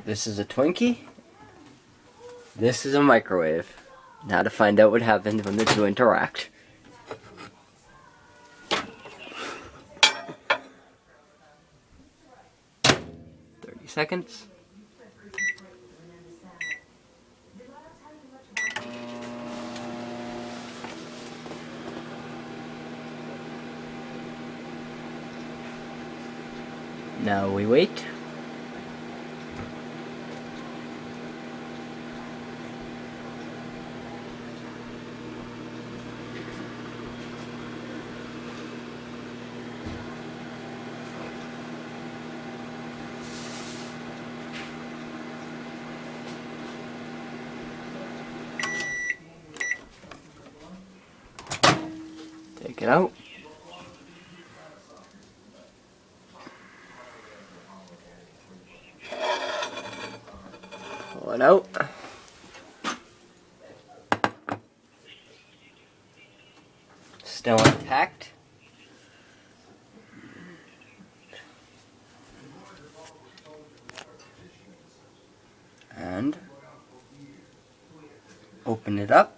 This is a Twinkie. This is a microwave. Now to find out what happens when the two interact. Seconds. Now we wait. Take it out. Pull it out. Still intact. And open it up.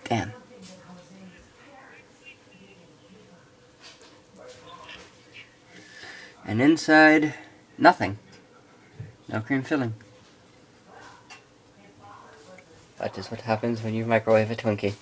Damn. And inside, nothing. No cream filling. That is what happens when you microwave a Twinkie.